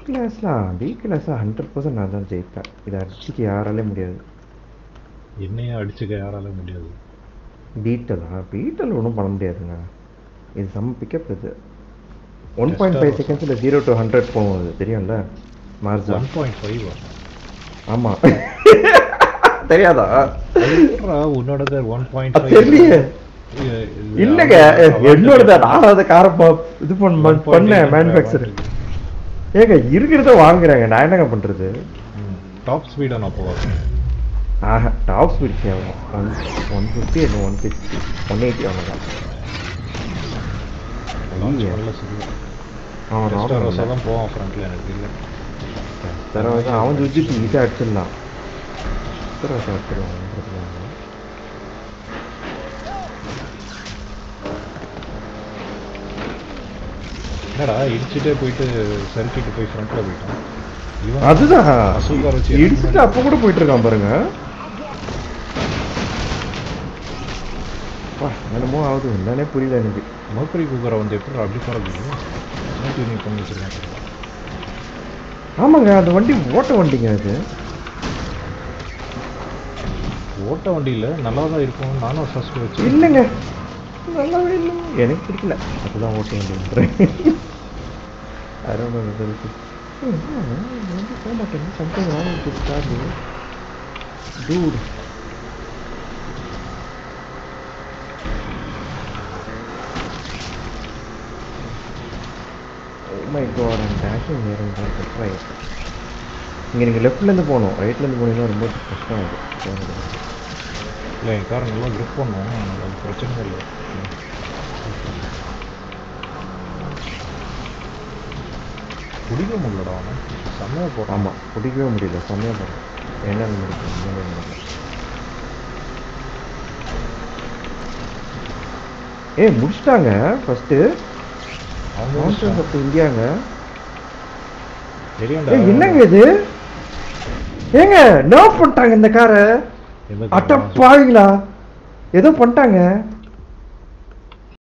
B கிளாஸ்லாம் 100% நான் தான் ஜெயிப்பேன். இதை அடிச்சுக்க யாராலே முடியாது. என்னையும் அடிச்சுக்க யாரால முடியாது. பீட்டல் ஒன்றும் பண்ண முடியாதுங்க. இது செம்ம பிக்கப். இது 1.5 செகண்ட்ஸில் 0 to 100 போகுது தெரியும்ல. மார்ஜா 1.5. ஆமாம். தெரியாதா? உன்னோடது 1.5 தெரியலையே. இல்லைங்க என்னோட நான் அதை காரை இது பண்ணேன் மேனுஃபேக்சர். ஏங்க இருக்கிறத வாங்குறாங்க, நான் என்னங்க பண்றது? டாப் ஸ்பீடா நான் போவேன். ஆஹா டாப் ஸ்பீட் கேவலம் 150 இல்லை 160 180 அவ்வளோதான். அவன் போவான் ஃப்ரண்ட்ல. எனக்கு இல்லை தரவாதான் அவன் சுஜிக்கு ஈஸியாக அடிச்சிடலாம். அடிச்சிடுவான். என்னடா இடிச்சுட்டே போயிட்டு சர்க்கிட்டு போய் ஃப்ரண்ட்ல போயிட்டான். அதுதான் இடிச்சுட்டு அப்ப கூட போயிட்டு இருக்கான் பாருங்க. என்னமோ ஆகுது, என்னன்னே புரியல எனக்கு. மர்க்கரி குக்கரை வந்து எப்படி அப்படி பறக்குது பண்ணி வச்சிருக்காங்க. ஆமாங்க அந்த வண்டி ஓட்ட வண்டிங்க. அது ஓட்ட வண்டி இல்லை, நல்லா தான் இருக்கும். நானும் ஃபர்ஸ்ட் வச்சு இல்லைங்க நல்லாவே இல்லை, எனக்கு பிடிக்கல. அதுதான் ஓட்ட வண்டின்றேன். போக மாட்டேங்க. Something wrong with car dude. My god I'm dashing here and there. Right. இங்கே நீங்கள் லெஃப்ட்லேருந்து போகணும், ரைட்லேருந்து போனீங்கன்னா ரொம்ப கஷ்டம். அது இல்லை என் காரை நல்லா க்ரிப் பண்ணுவோம், அது பிரச்சனை இல்லை. பிடிக்க முடியலடா அவனை, செம்மையாக போகிறான். ஆமாம் பிடிக்கவே முடியல, செம்மையாக போகிறான். என்னென்ன முடியும். முடிச்சிட்டாங்க ஃபர்ஸ்ட்டு. அவங்க இந்தியாங்க. என்னங்க இது? ஏங்க நர்ஃப் பண்ணிட்டாங்க இந்த காரை. அட்டப்பாவீங்களா? ஏதோ பண்ணிட்டாங்க.